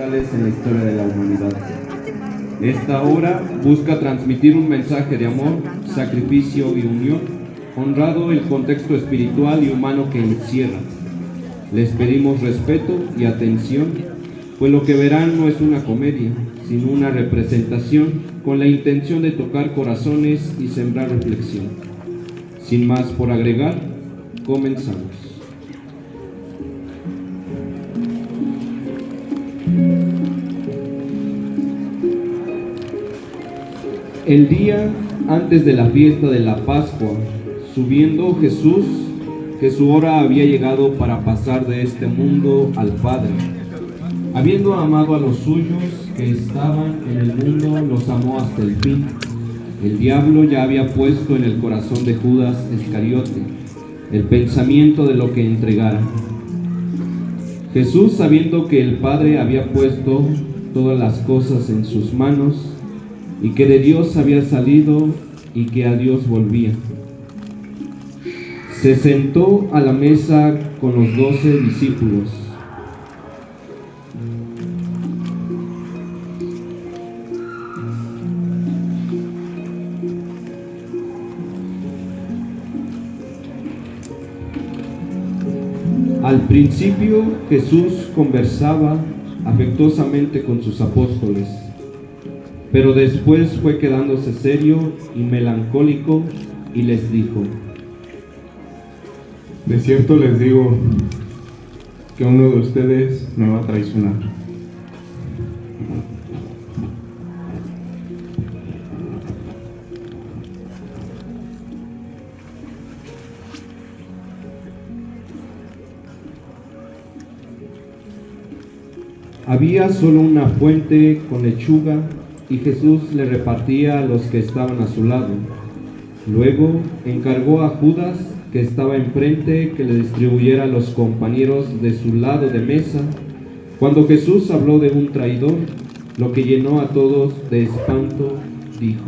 en la historia de la humanidad. Esta obra busca transmitir un mensaje de amor, sacrificio y unión, honrado el contexto espiritual y humano que encierra. Les pedimos respeto y atención, pues lo que verán no es una comedia, sino una representación con la intención de tocar corazones y sembrar reflexión. Sin más por agregar, comenzamos. El día antes de la fiesta de la Pascua, subiendo Jesús, que su hora había llegado para pasar de este mundo al Padre. Habiendo amado a los suyos que estaban en el mundo, los amó hasta el fin. El diablo ya había puesto en el corazón de Judas Iscariote el pensamiento de lo que entregara. Jesús, sabiendo que el Padre había puesto todas las cosas en sus manos, y que de Dios había salido y que a Dios volvía, se sentó a la mesa con los 12 discípulos. Al principio Jesús conversaba afectuosamente con sus apóstoles, pero después fue quedándose serio y melancólico y les dijo: de cierto les digo que uno de ustedes me va a traicionar. Había solo una fuente con lechuga y Jesús le repartía a los que estaban a su lado. Luego encargó a Judas, que estaba enfrente, que le distribuyera a los compañeros de su lado de mesa. Cuando Jesús habló de un traidor, lo que llenó a todos de espanto, dijo: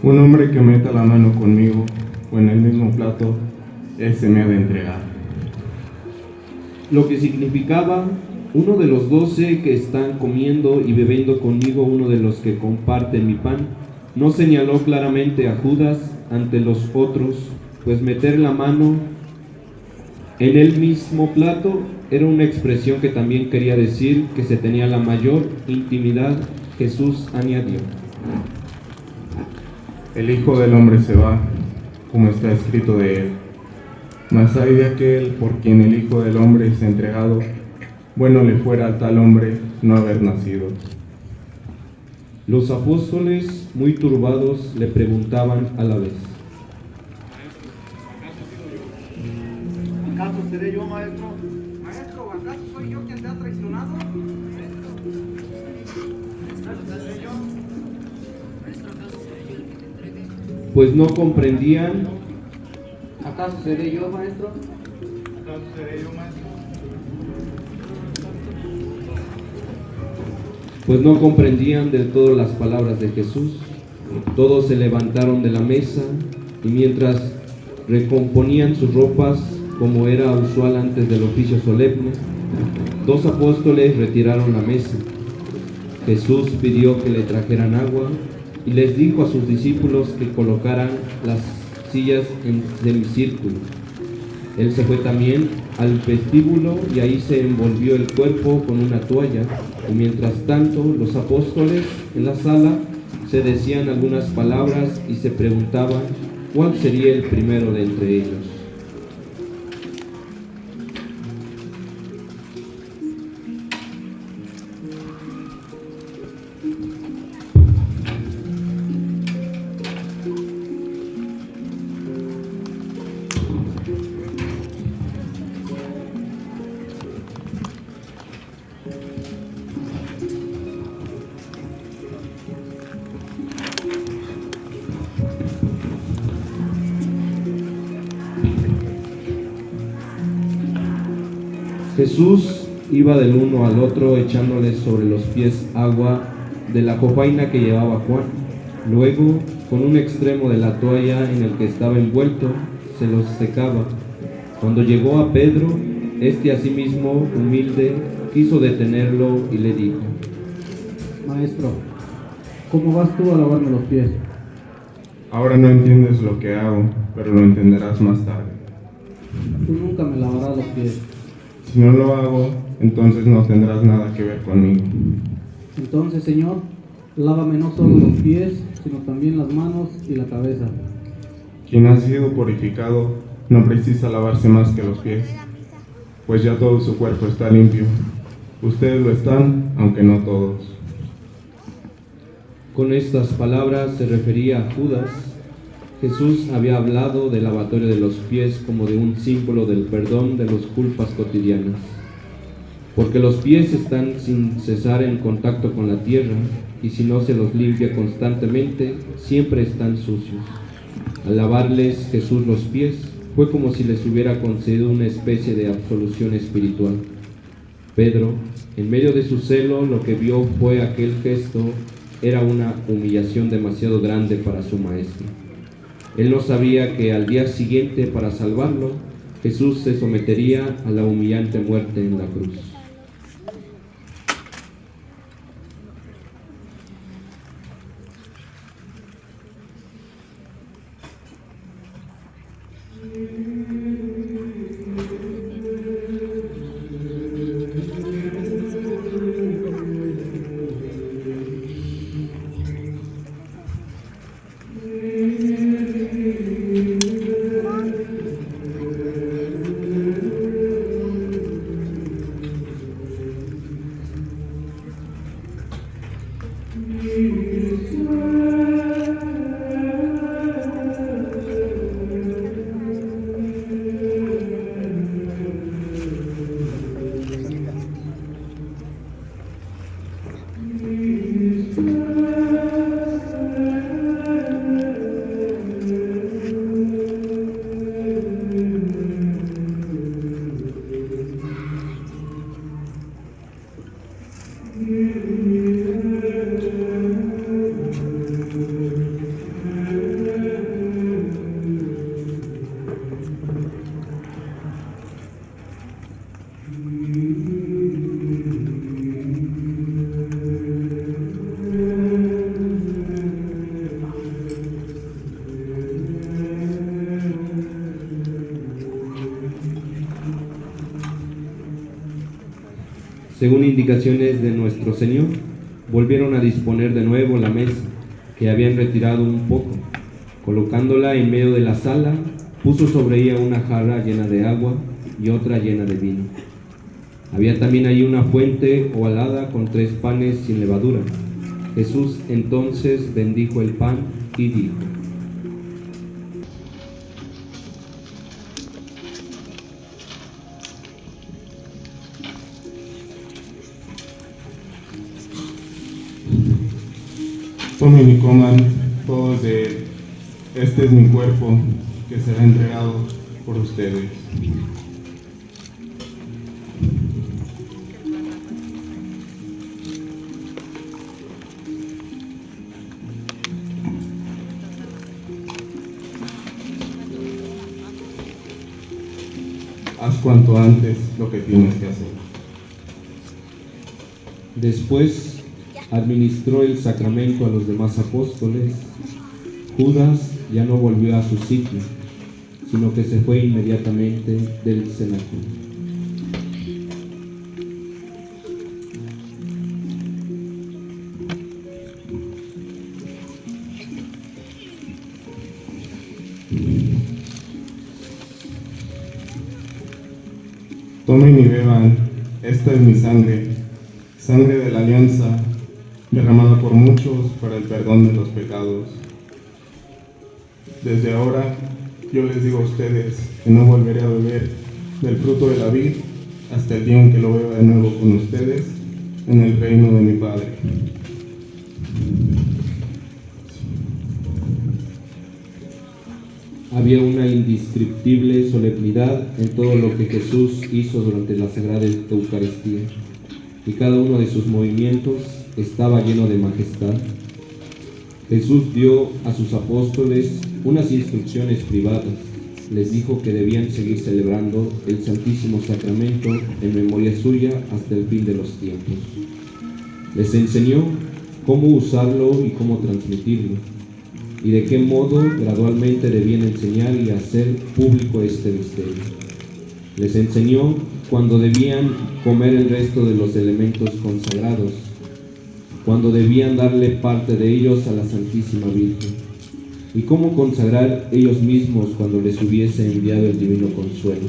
Un hombre que meta la mano conmigo o en el mismo plato, ese me ha de entregar. Lo que significaba: uno de los 12 que están comiendo y bebiendo conmigo, uno de los que comparten mi pan. No señaló claramente a Judas ante los otros, pues meter la mano en el mismo plato era una expresión que también quería decir que se tenía la mayor intimidad. Jesús añadió: El Hijo del Hombre se va, como está escrito de él. Mas hay de aquel por quien el Hijo del Hombre es entregado. Bueno le fuera a tal hombre no haber nacido. Los apóstoles, muy turbados, le preguntaban a la vez: ¿Acaso seré yo, maestro? Maestro, ¿acaso soy yo quien te ha traicionado? ¿Acaso seré yo? Maestro, ¿acaso seré yo el que te entregue? Pues no comprendían. ¿Acaso seré yo, maestro? ¿Acaso seré yo, maestro? Pues no comprendían del todo las palabras de Jesús. Todos se levantaron de la mesa y mientras recomponían sus ropas, como era usual antes del oficio solemne, 2 apóstoles retiraron la mesa. Jesús pidió que le trajeran agua y les dijo a sus discípulos que colocaran las sillas en semicírculo. Él se fue también al vestíbulo y ahí se envolvió el cuerpo con una toalla, y mientras tanto los apóstoles en la sala se decían algunas palabras y se preguntaban cuál sería el primero de entre ellos. Jesús iba del uno al otro echándoles sobre los pies agua de la jofaina que llevaba Juan. Luego, con un extremo de la toalla en el que estaba envuelto, se los secaba. Cuando llegó a Pedro, Este asimismo, humilde, quiso detenerlo y le dijo: Maestro, ¿cómo vas tú a lavarme los pies? Ahora no entiendes lo que hago, pero lo entenderás más tarde. Tú nunca me lavarás los pies. Si no lo hago, entonces no tendrás nada que ver conmigo. Entonces, Señor, lávame no solo los pies, sino también las manos y la cabeza. Quien ha sido purificado no precisa lavarse más que los pies, pues ya todo su cuerpo está limpio. Ustedes lo están, aunque no todos. Con estas palabras se refería a Judas. Jesús había hablado del lavatorio de los pies como de un símbolo del perdón de las culpas cotidianas, porque los pies están sin cesar en contacto con la tierra, y si no se los limpia constantemente, siempre están sucios. Al lavarles Jesús los pies, fue como si les hubiera concedido una especie de absolución espiritual. Pedro, en medio de su celo, lo que vio fue aquel gesto era una humillación demasiado grande para su maestro. Él no sabía que al día siguiente, para salvarlo, Jesús se sometería a la humillante muerte en la cruz. Según indicaciones de nuestro Señor, volvieron a disponer de nuevo la mesa, que habían retirado un poco. Colocándola en medio de la sala, puso sobre ella una jarra llena de agua y otra llena de vino. Había también allí una fuente ovalada con 3 panes sin levadura. Jesús entonces bendijo el pan y dijo: Tomen y coman todos de él. Este es mi cuerpo, que será entregado por ustedes. Haz cuanto antes lo que tienes que hacer. Después administró el sacramento a los demás apóstoles. Judas ya no volvió a su sitio, sino que se fue inmediatamente del cenáculo. Tomen y beban, esta es mi sangre, sangre de la alianza, derramada por muchos para el perdón de los pecados. Desde ahora yo les digo a ustedes que no volveré a beber del fruto de la vid hasta el día en que lo beba de nuevo con ustedes en el reino de mi Padre. Había una indescriptible solemnidad en todo lo que Jesús hizo durante la Sagrada Eucaristía, y cada uno de sus movimientos estaba lleno de majestad. Jesús dio a sus apóstoles unas instrucciones privadas, les dijo que debían seguir celebrando el Santísimo Sacramento en memoria suya hasta el fin de los tiempos. Les enseñó cómo usarlo y cómo transmitirlo, y de qué modo gradualmente debían enseñar y hacer público este misterio. Les enseñó cuándo debían comer el resto de los elementos consagrados, cuándo debían darle parte de ellos a la Santísima Virgen, y cómo consagrar ellos mismos cuando les hubiese enviado el divino consuelo.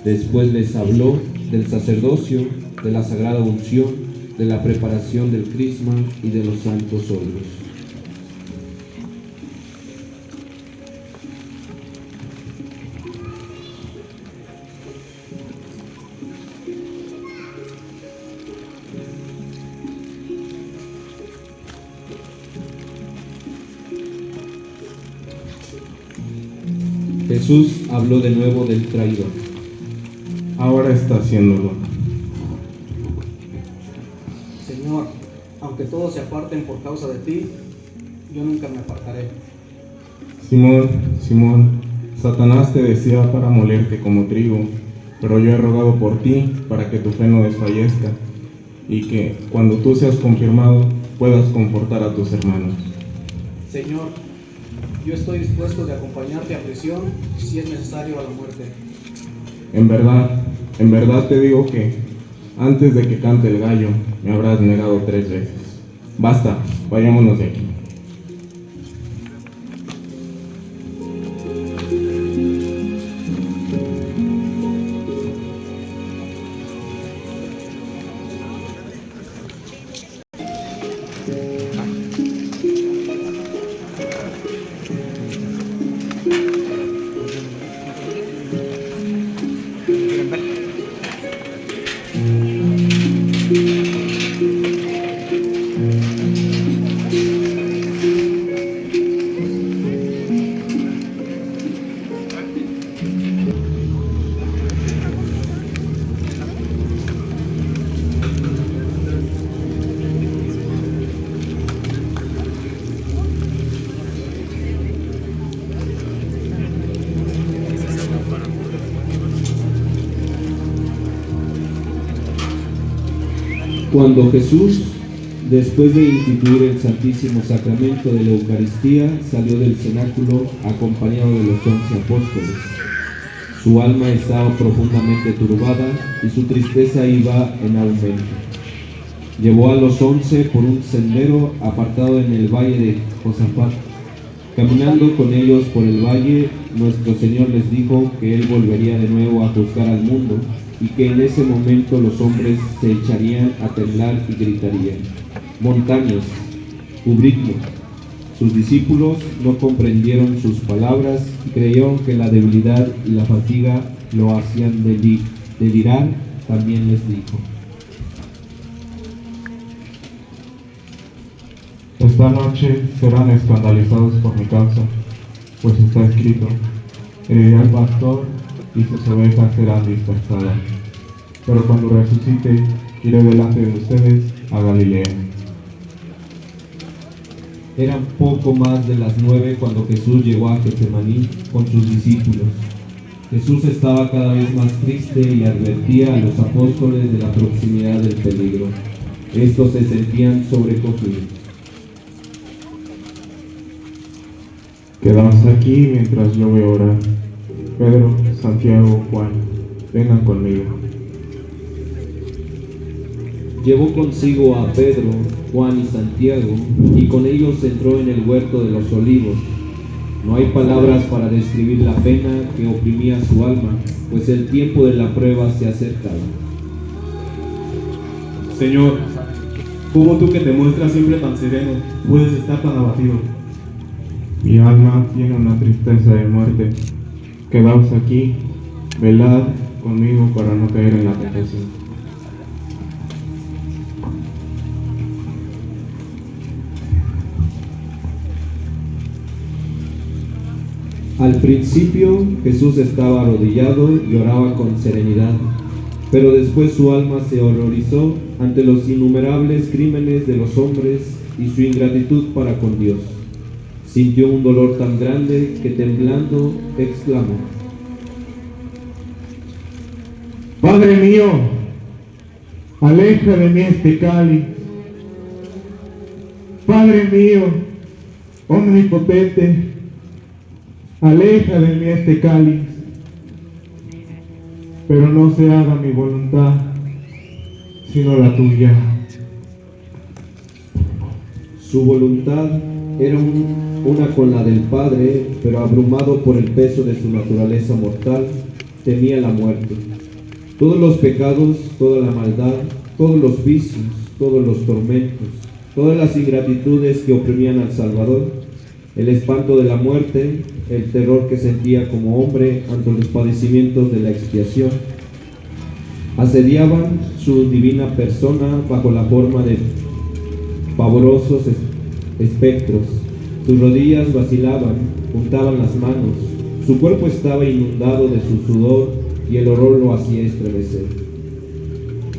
Después les habló del sacerdocio, de la sagrada unción, de la preparación del crisma y de los santos óleos. Jesús habló de nuevo del traidor. Ahora está haciéndolo. Señor, aunque todos se aparten por causa de ti, yo nunca me apartaré. Simón, Simón, Satanás te desea para molerte como trigo, pero yo he rogado por ti para que tu fe no desfallezca y que, cuando tú seas confirmado, puedas confortar a tus hermanos. Señor, yo estoy dispuesto de acompañarte a prisión si es necesario a la muerte. En verdad te digo que antes de que cante el gallo, me habrás negado 3 veces. Basta, vayámonos de aquí. Cuando Jesús, después de instituir el Santísimo Sacramento de la Eucaristía, salió del cenáculo acompañado de los 11 apóstoles, su alma estaba profundamente turbada y su tristeza iba en aumento. Llevó a los 11 por un sendero apartado en el valle de Josafat. Caminando con ellos por el valle, nuestro Señor les dijo que Él volvería de nuevo a juzgar al mundo y que en ese momento los hombres se echarían a temblar y gritarían: montañas, cubridnos. Sus discípulos no comprendieron sus palabras y creyeron que la debilidad y la fatiga lo hacían delirar. También les dijo: Esta noche serán escandalizados por mi causa, pues está escrito: heriré al pastor y sus ovejas serán dispersadas. Pero cuando resucite, iré delante de ustedes a Galilea. Eran poco más de las 9 cuando Jesús llegó a Getsemaní con sus discípulos. Jesús estaba cada vez más triste y advertía a los apóstoles de la proximidad del peligro. Estos se sentían sobrecogidos. Quedaos aquí mientras yo voy a orar. Pedro, Santiago, Juan, vengan conmigo. Llevó consigo a Pedro, Juan y Santiago, y con ellos entró en el huerto de los olivos. No hay palabras para describir la pena que oprimía su alma, pues el tiempo de la prueba se acercaba. Señor, ¿cómo tú que te muestras siempre tan sereno, puedes estar tan abatido? Mi alma tiene una tristeza de muerte. Quedaos aquí, velad conmigo para no caer en la tentación. Al principio Jesús estaba arrodillado y oraba con serenidad, pero después su alma se horrorizó ante los innumerables crímenes de los hombres y su ingratitud para con Dios. sintió un dolor tan grande que temblando exclamó: Padre mío, aleja de mí este cáliz. Padre mío, omnipotente, aleja de mí este cáliz, pero no se haga mi voluntad, sino la tuya. Su voluntad era una con la del Padre, pero abrumado por el peso de su naturaleza mortal, temía la muerte. Todos los pecados, toda la maldad, todos los vicios, todos los tormentos, todas las ingratitudes que oprimían al Salvador, el espanto de la muerte, el terror que sentía como hombre ante los padecimientos de la expiación, asediaban su divina persona bajo la forma de pavorosos espectros. Sus rodillas vacilaban, juntaban las manos, su cuerpo estaba inundado de su sudor y el olor lo hacía estremecer.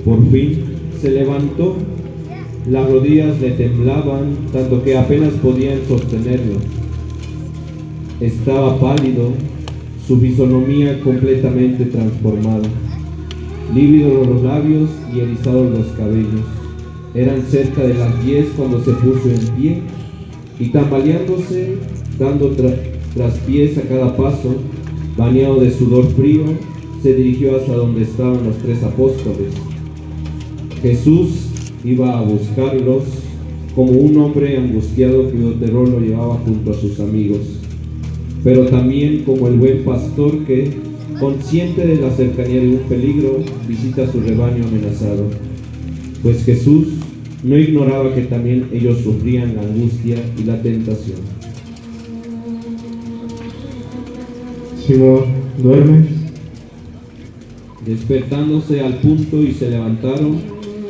Por fin se levantó, las rodillas le temblaban tanto que apenas podían sostenerlo. Estaba pálido, su fisonomía completamente transformada, lívidos los labios y erizados los cabellos. Eran cerca de las 10 cuando se puso en pie y tambaleándose, dando traspiés a cada paso, bañado de sudor frío, se dirigió hacia donde estaban los 3 apóstoles. Jesús iba a buscarlos como un hombre angustiado cuyo terror lo llevaba junto a sus amigos, pero también como el buen pastor que, consciente de la cercanía de un peligro, visita a su rebaño amenazado. Pues Jesús no ignoraba que también ellos sufrían la angustia y la tentación. Simón, ¿duermes? Despertándose al punto y se levantaron,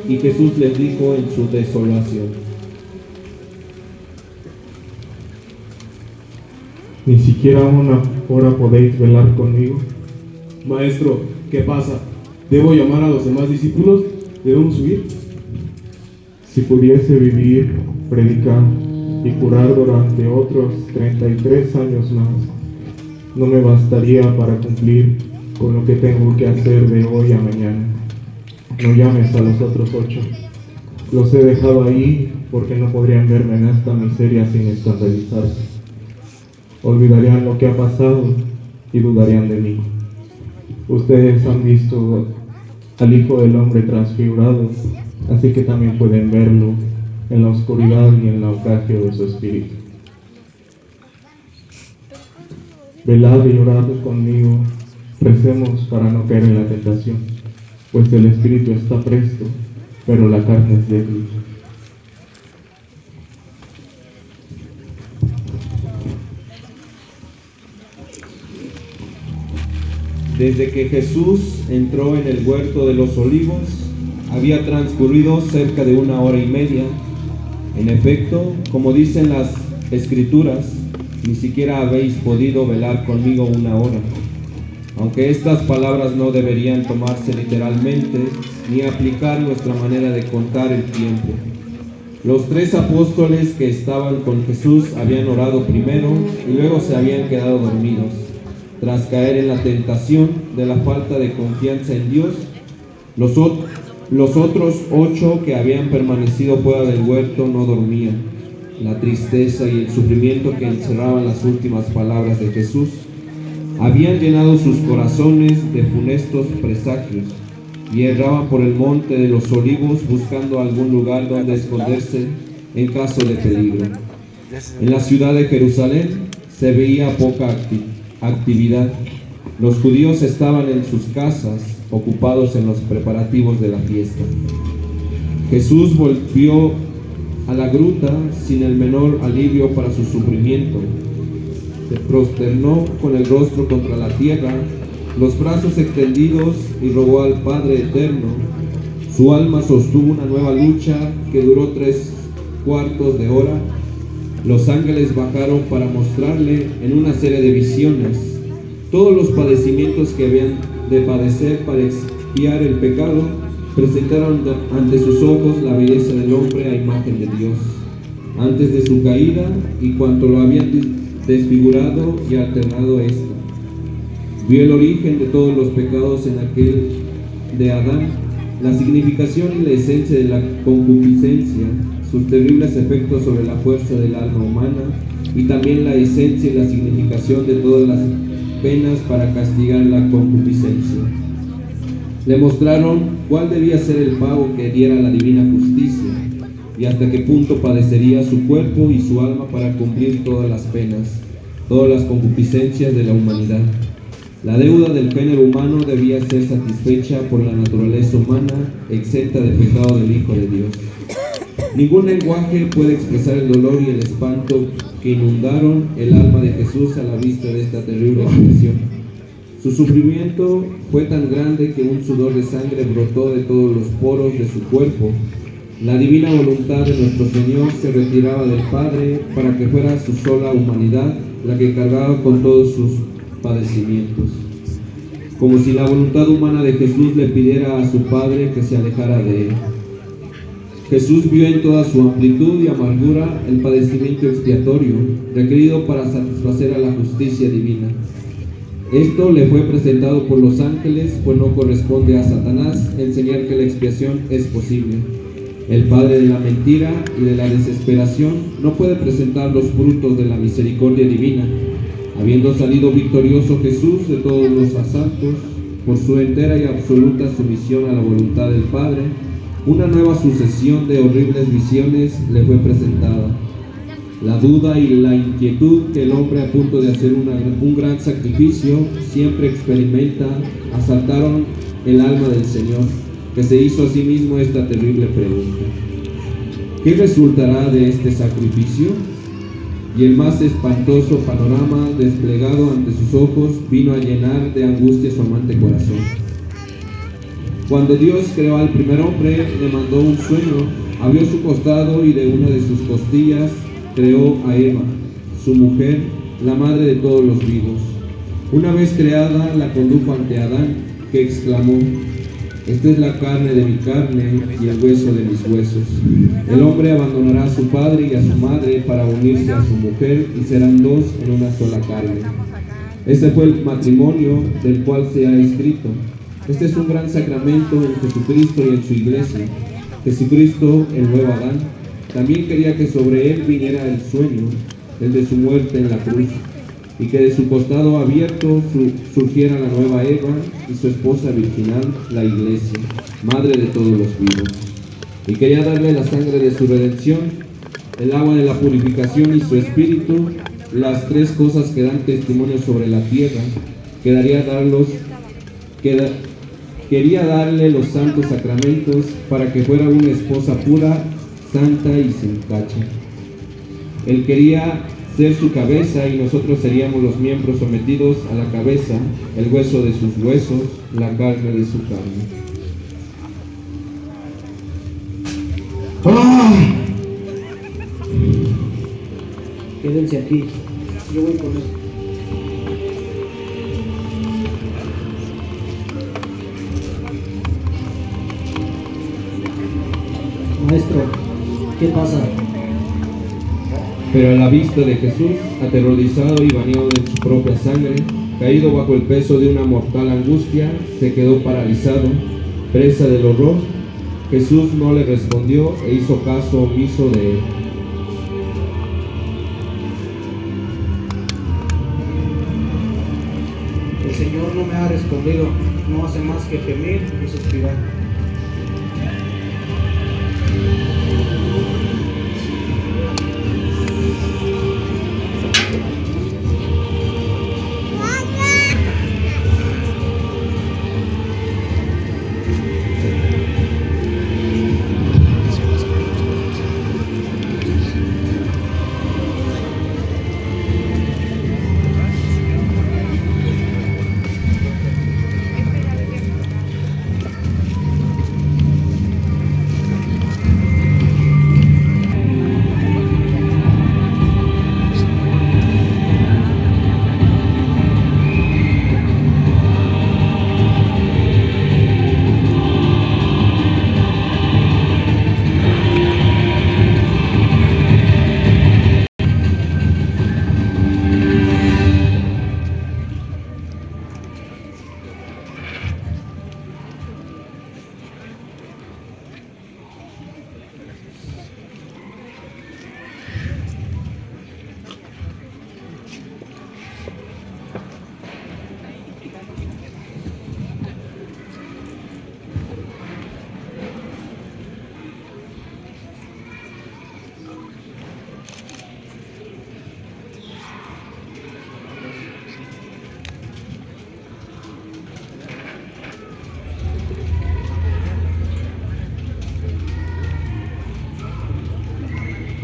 y Jesús les dijo en su desolación: ¿Ni siquiera una hora podéis velar conmigo? Maestro, ¿qué pasa? ¿Debo llamar a los demás discípulos? ¿Debemos huir? Si pudiese vivir, predicar y curar durante otros 33 años más, no me bastaría para cumplir con lo que tengo que hacer de hoy a mañana. No llames a los otros 8. Los he dejado ahí porque no podrían verme en esta miseria sin escandalizarse. Olvidarían lo que ha pasado y dudarían de mí. Ustedes han visto al Hijo del Hombre transfigurado, así que también pueden verlo en la oscuridad y en el naufragio de su espíritu. Velad y orad conmigo, recemos para no caer en la tentación, pues el espíritu está presto, pero la carne es débil. Desde que Jesús entró en el huerto de los olivos, había transcurrido cerca de 1 hora y media. En efecto, como dicen las Escrituras, ni siquiera habéis podido velar conmigo 1 hora. Aunque estas palabras no deberían tomarse literalmente, ni aplicar nuestra manera de contar el tiempo. Los 3 apóstoles que estaban con Jesús habían orado primero y luego se habían quedado dormidos. Tras caer en la tentación de la falta de confianza en Dios, los otros 8 que habían permanecido fuera del huerto no dormían. La tristeza y el sufrimiento que encerraban las últimas palabras de Jesús habían llenado sus corazones de funestos presagios y erraban por el monte de los olivos buscando algún lugar donde esconderse en caso de peligro. En la ciudad de Jerusalén se veía poca actividad. Los judíos estaban en sus casas, ocupados en los preparativos de la fiesta. Jesús volvió a la gruta sin el menor alivio para su sufrimiento. Se prosternó con el rostro contra la tierra, los brazos extendidos, y rogó al Padre Eterno. Su alma sostuvo una nueva lucha que duró 3/4 de hora. Los ángeles bajaron para mostrarle en una serie de visiones todos los padecimientos que habían de padecer para expiar el pecado. Presentaron ante sus ojos la belleza del hombre a imagen de Dios. antes de su caída y cuanto lo habían desfigurado y alternado esto. Vio el origen de todos los pecados en aquel de Adán, la significación y la esencia de la concupiscencia, sus terribles efectos sobre la fuerza del alma humana y también la esencia y la significación de todas las penas para castigar la concupiscencia. Le mostraron cuál debía ser el pago que diera la divina justicia y hasta qué punto padecería su cuerpo y su alma para cumplir todas las penas, todas las concupiscencias de la humanidad. La deuda del género humano debía ser satisfecha por la naturaleza humana, exenta de pecado del Hijo de Dios. Ningún lenguaje puede expresar el dolor y el espanto que inundaron el alma de Jesús a la vista de esta terrible expresión. Su sufrimiento fue tan grande que un sudor de sangre brotó de todos los poros de su cuerpo. La divina voluntad de nuestro Señor se retiraba del Padre para que fuera su sola humanidad la que cargaba con todos sus padecimientos, como si la voluntad humana de Jesús le pidiera a su Padre que se alejara de él. Jesús vio en toda su amplitud y amargura el padecimiento expiatorio requerido para satisfacer a la justicia divina. Esto le fue presentado por los ángeles, pues no corresponde a Satanás enseñar que la expiación es posible. El padre de la mentira y de la desesperación no puede presentar los frutos de la misericordia divina. Habiendo salido victorioso Jesús de todos los asaltos, por su entera y absoluta sumisión a la voluntad del Padre, una nueva sucesión de horribles visiones le fue presentada. La duda y la inquietud que el hombre a punto de hacer un gran sacrificio siempre experimenta asaltaron el alma del Señor, que se hizo a sí mismo esta terrible pregunta: ¿qué resultará de este sacrificio? Y el más espantoso panorama desplegado ante sus ojos vino a llenar de angustia su amante corazón. Cuando Dios creó al primer hombre, le mandó un sueño, abrió su costado y de una de sus costillas creó a Eva, su mujer, la madre de todos los vivos. Una vez creada, la condujo ante Adán, que exclamó: esta es la carne de mi carne y el hueso de mis huesos. El hombre abandonará a su padre y a su madre para unirse a su mujer y serán dos en una sola carne. Este fue el matrimonio del cual se ha escrito: este es un gran sacramento en Jesucristo y en su iglesia. Jesucristo, el nuevo Adán, también quería que sobre él viniera el sueño, el de su muerte en la cruz, y que de su costado abierto surgiera la nueva Eva y su esposa virginal, la iglesia, madre de todos los vivos. Y quería darle la sangre de su redención, el agua de la purificación y su espíritu, las tres cosas que dan testimonio sobre la tierra. Quería darle los santos sacramentos para que fuera una esposa pura, santa y sin tacha. Él quería ser su cabeza y nosotros seríamos los miembros sometidos a la cabeza, el hueso de sus huesos, la carne de su carne. ¡Ah! Quédense aquí, yo voy con él. Maestro, ¿qué pasa? Pero a la vista de Jesús, aterrorizado y bañado de su propia sangre, caído bajo el peso de una mortal angustia, se quedó paralizado, presa del horror. Jesús no le respondió e hizo caso omiso de él. El Señor no me ha respondido, no hace más que gemir y suspirar.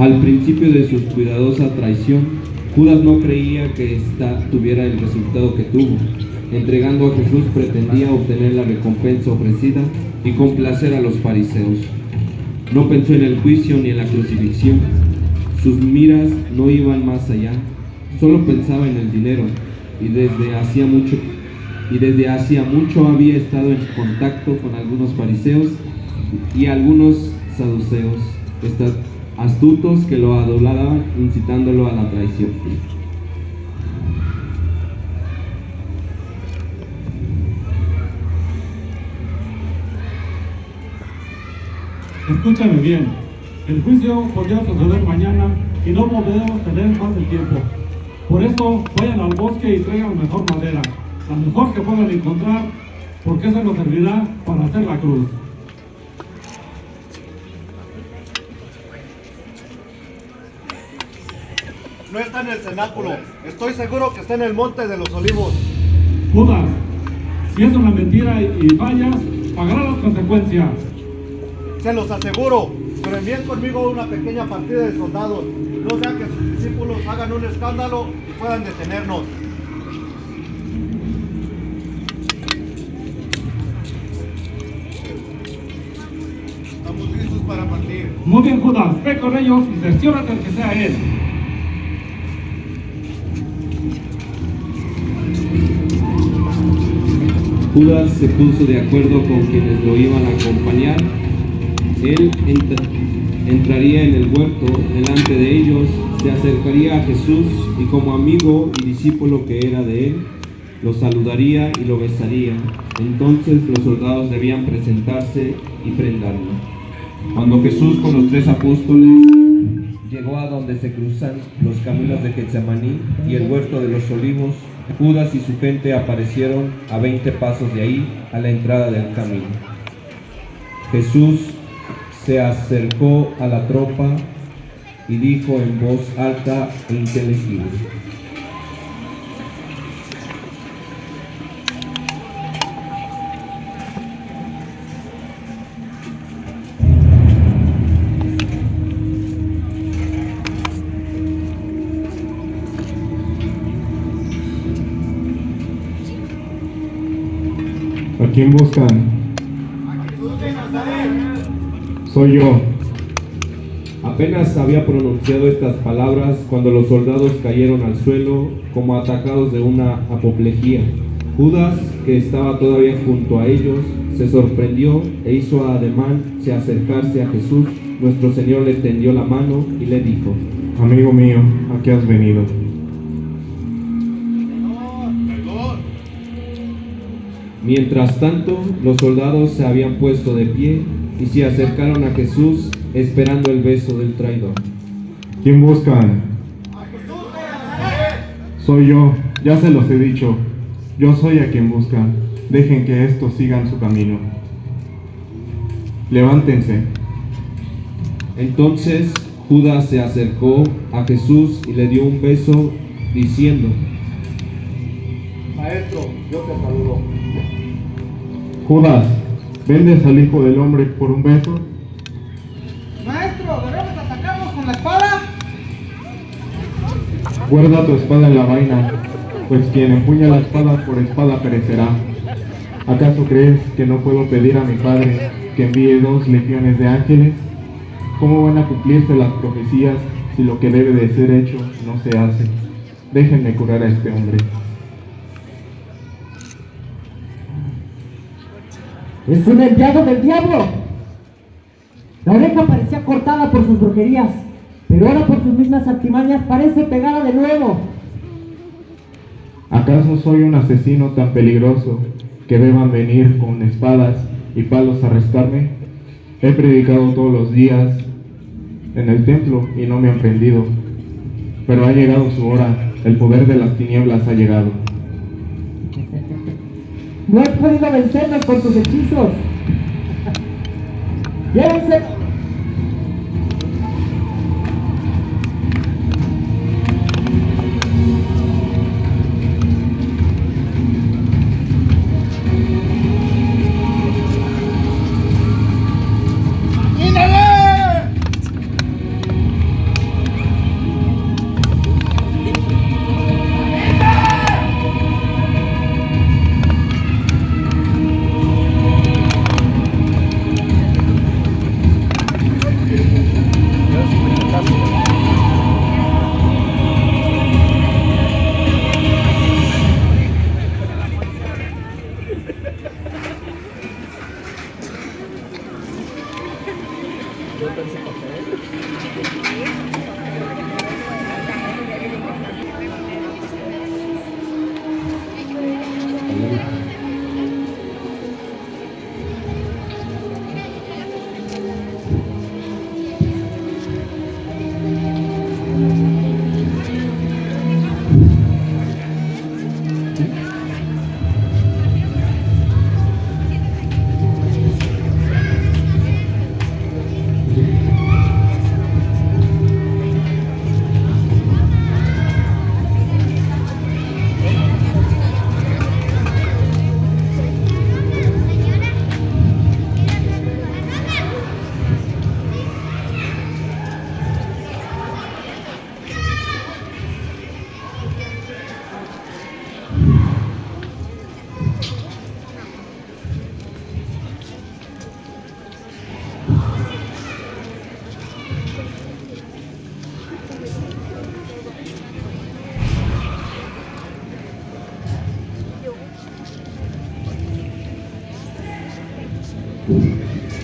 Al principio de su cuidadosa traición, Judas no creía que ésta tuviera el resultado que tuvo. Entregando a Jesús pretendía obtener la recompensa ofrecida y complacer a los fariseos. No pensó en el juicio ni en la crucifixión. Sus miras no iban más allá. Solo pensaba en el dinero y desde hacía mucho había estado en contacto con algunos fariseos y algunos saduceos, astutos que lo adulaban, incitándolo a la traición. Escúchame bien, el juicio podría suceder mañana y no podemos tener más el tiempo. Por eso vayan al bosque y traigan mejor madera, la mejor que puedan encontrar, porque eso nos servirá para hacer la cruz. No está en el cenáculo, estoy seguro que está en el monte de los olivos. Judas, si es una mentira y fallas, pagará las consecuencias. Se los aseguro, pero envíen conmigo una pequeña partida de soldados, no sea que sus discípulos hagan un escándalo y puedan detenernos. Estamos listos para partir. Muy bien, Judas, ve con ellos y cerciórate de que sea él. Judas se puso de acuerdo con quienes lo iban a acompañar. Él entraría en el huerto delante de ellos, se acercaría a Jesús y como amigo y discípulo que era de él, lo saludaría y lo besaría. Entonces los soldados debían presentarse y prenderlo. Cuando Jesús con los 3 apóstoles llegó a donde se cruzan los caminos de Getsemaní y el huerto de los olivos, Judas y su gente aparecieron a 20 pasos de ahí, a la entrada del camino. Jesús se acercó a la tropa y dijo en voz alta e inteligible: ¿A quién buscan? Soy yo. Apenas había pronunciado estas palabras cuando los soldados cayeron al suelo como atacados de una apoplejía. Judas, que estaba todavía junto a ellos, se sorprendió e hizo ademán de acercarse a Jesús. Nuestro Señor le tendió la mano y le dijo: Amigo mío, ¿a qué has venido? Mientras tanto, los soldados se habían puesto de pie y se acercaron a Jesús esperando el beso del traidor. ¿Quién buscan? Soy yo, ya se los he dicho. Yo soy a quien buscan. Dejen que estos sigan su camino. Levántense. Entonces Judas se acercó a Jesús y le dio un beso, diciendo: Maestro, yo te saludo. Judas, ¿vendes al Hijo del Hombre por un beso? Maestro, ¿debemos atacarnos con la espada? Guarda tu espada en la vaina, pues quien empuña la espada por espada perecerá. ¿Acaso crees que no puedo pedir a mi Padre que envíe 2 legiones de ángeles? ¿Cómo van a cumplirse las profecías si lo que debe de ser hecho no se hace? Déjenme curar a este hombre. ¡Es un enviado del diablo! La oreja parecía cortada por sus brujerías, pero ahora por sus mismas artimañas parece pegada de nuevo. ¿Acaso soy un asesino tan peligroso que deban venir con espadas y palos a arrestarme? He predicado todos los días en el templo y no me han prendido. Pero ha llegado su hora, el poder de las tinieblas ha llegado. No has podido vencernos con tus hechizos. ¡Llévense!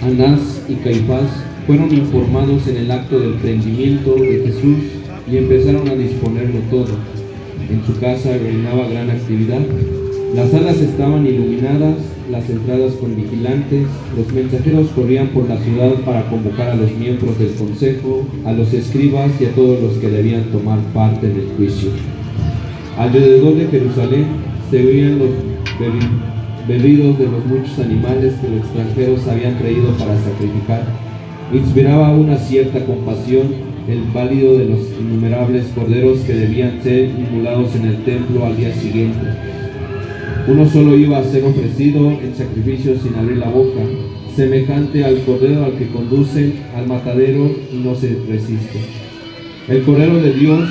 Anás y Caifás fueron informados en el acto del prendimiento de Jesús y empezaron a disponerlo todo. En su casa reinaba gran actividad. Las salas estaban iluminadas, las entradas con vigilantes, los mensajeros corrían por la ciudad para convocar a los miembros del consejo, a los escribas y a todos los que debían tomar parte en el juicio. Alrededor de Jerusalén se oían los berridos de los muchos animales que los extranjeros habían traído para sacrificar. Inspiraba una cierta compasión el pálido de los innumerables corderos que debían ser inmolados en el templo al día siguiente. Uno solo iba a ser ofrecido en sacrificio sin abrir la boca, semejante al cordero al que conducen al matadero y no se resiste. El cordero de Dios,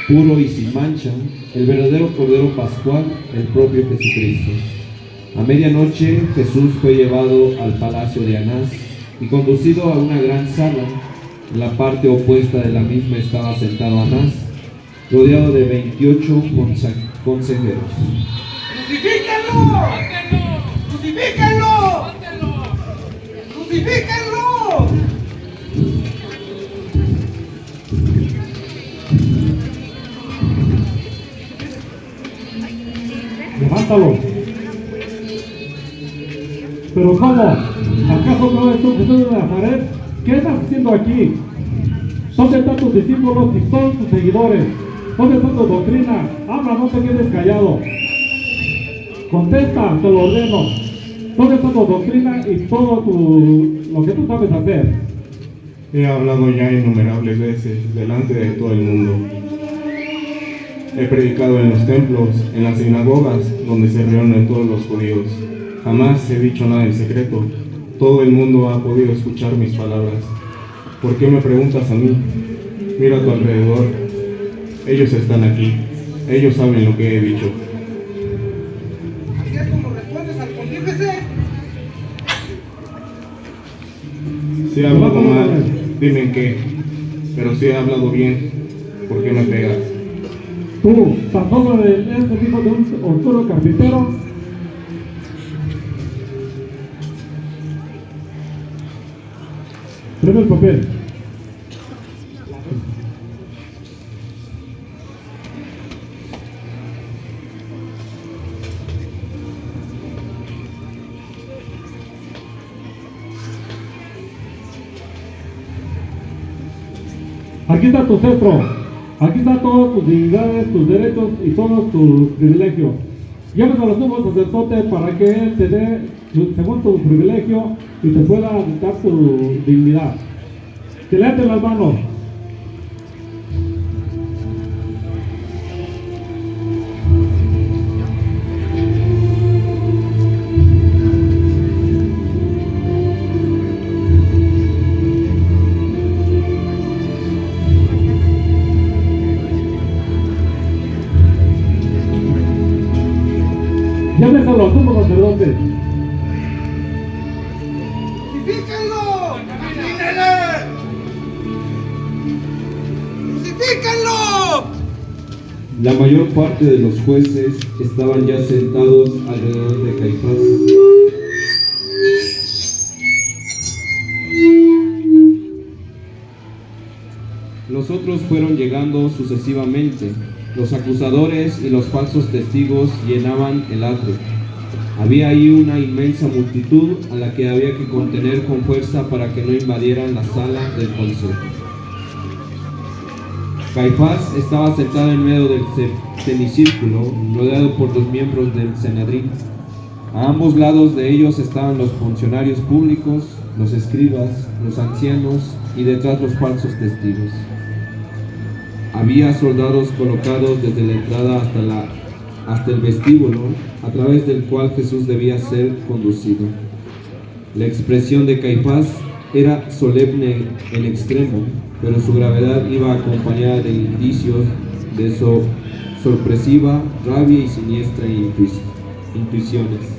puro y sin mancha, el verdadero cordero pascual, el propio Jesucristo. A medianoche Jesús fue llevado al palacio de Anás y conducido a una gran sala. En la parte opuesta de la misma estaba sentado Anás, rodeado de 28 consejeros. ¡Crucifíquenlo! ¡Crucifíquenlo! ¡Crucifíquenlo! Levántalo. ¿Pero cómo? ¿Acaso no es tú Jesús de Nazaret? ¿Qué estás haciendo aquí? ¿Dónde están tus discípulos y todos tus seguidores? ¿Dónde está tu doctrina? Habla, no te quedes callado. Contesta, te lo ordeno. ¿Dónde está tu doctrina y todo lo que tú sabes hacer? He hablado ya innumerables veces delante de todo el mundo. He predicado en los templos, en las sinagogas, donde se reúnen todos los judíos. Jamás he dicho nada en secreto. Todo el mundo ha podido escuchar mis palabras. ¿Por qué me preguntas a mí? Mira a tu alrededor. Ellos están aquí. Ellos saben lo que he dicho. ¿Así es como respondes al pontífice? Si he hablado mal, dime en qué. Pero si he hablado bien, ¿por qué me pegas? Tú, tan solo eres hijo de un oscuro carpintero. Tráeme el papel. Aquí está tu cetro. Aquí están todas tus dignidades, tus derechos y todos tus privilegios. Llévate a los sumos sacerdotes para que él te dé, según tu privilegio, y te pueda dar tu dignidad. Que leante las manos. Llámese a los sumos sacerdotes. ¡Crucifíquenlo! ¡Crucifíquenlo! La mayor parte de los jueces estaban ya sentados alrededor de Caifás. Los otros fueron llegando sucesivamente. Los acusadores y los falsos testigos llenaban el atrio. Había ahí una inmensa multitud a la que había que contener con fuerza para que no invadieran la sala del consejo. Caifás estaba sentado en medio del semicírculo, rodeado por los miembros del Sanedrín. A ambos lados de ellos estaban los funcionarios públicos, los escribas, los ancianos y detrás los falsos testigos. Había soldados colocados desde la entrada hasta el vestíbulo, a través del cual Jesús debía ser conducido. La expresión de Caifás era solemne en extremo, pero su gravedad iba acompañada de indicios de sorpresiva rabia y siniestra intuiciones.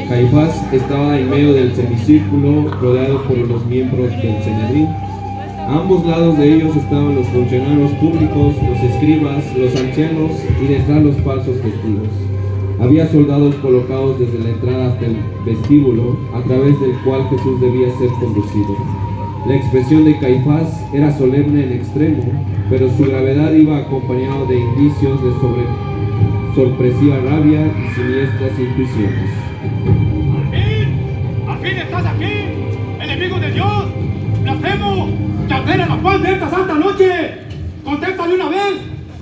Caifás estaba en medio del semicírculo, rodeado por los miembros del Sanedrín. A ambos lados de ellos estaban los funcionarios públicos, los escribas, los ancianos y detrás los falsos testigos. Había soldados colocados desde la entrada hasta el vestíbulo, a través del cual Jesús debía ser conducido. La expresión de Caifás era solemne en extremo, pero su gravedad iba acompañado de indicios de sorpresiva rabia y siniestras intuiciones. ¡Al fin estás aquí! ¡Enemigo de Dios! ¡Blasfemo! ¡Te altera la paz de esta santa noche! ¡Contéstale una vez!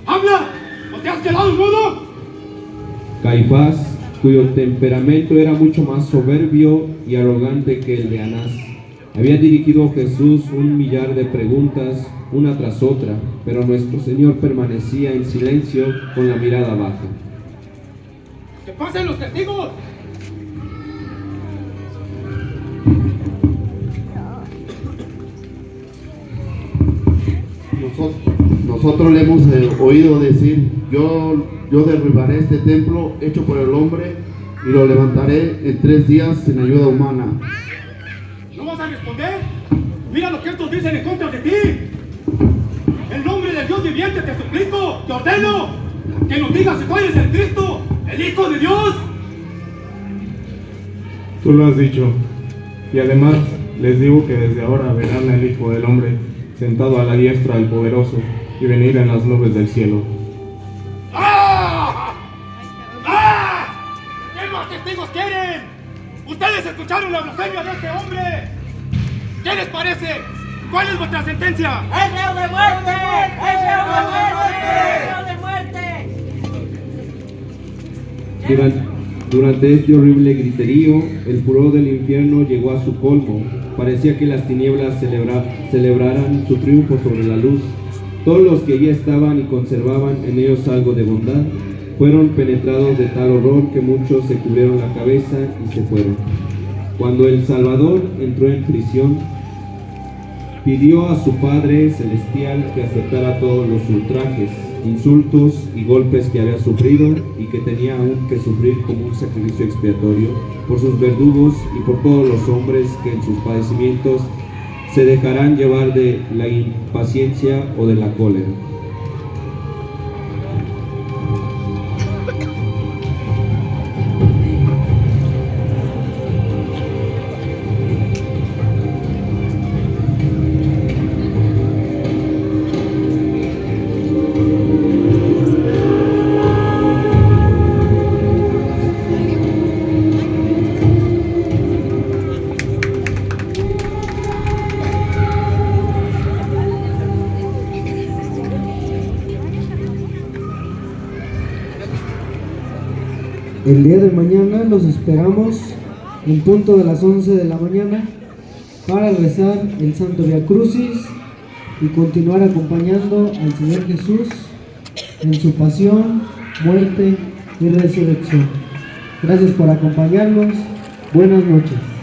¡Habla! ¿O te has quedado mudo? Caifás, cuyo temperamento era mucho más soberbio y arrogante que el de Anás, había dirigido a Jesús 1.000.000 de preguntas, una tras otra, pero nuestro Señor permanecía en silencio con la mirada baja. ¡Que pasen los testigos! Nosotros le hemos oído decir, yo derribaré este templo hecho por el hombre y lo levantaré en 3 días sin ayuda humana. ¿No vas a responder? Mira lo que estos dicen en contra de ti. En nombre del Dios viviente te suplico, te ordeno, que nos digas si tú eres el Cristo, el Hijo de Dios. Tú lo has dicho. Y además les digo que desde ahora verán al Hijo del Hombre sentado a la diestra del Poderoso y venir en las nubes del cielo. ¡Ah! ¡Ah! ¿Qué más testigos quieren? Ustedes escucharon la blasfemia de este hombre. ¿Qué les parece? ¿Cuál es vuestra sentencia? ¡Es reo de muerte! ¡Es reo de muerte! ¡Es reo de muerte! Durante este horrible griterío, el furor del infierno llegó a su colmo. Parecía que las tinieblas celebraran su triunfo sobre la luz. Todos los que allí estaban y conservaban en ellos algo de bondad, fueron penetrados de tal horror que muchos se cubrieron la cabeza y se fueron. Cuando el Salvador entró en prisión, pidió a su Padre Celestial que aceptara todos los ultrajes, insultos y golpes que había sufrido y que tenía aún que sufrir como un sacrificio expiatorio por sus verdugos y por todos los hombres que en sus padecimientos se dejarán llevar de la impaciencia o de la cólera. El día de mañana los esperamos en punto de las 11 de la mañana para rezar el Santo Via Crucis y continuar acompañando al Señor Jesús en su pasión, muerte y resurrección. Gracias por acompañarnos. Buenas noches.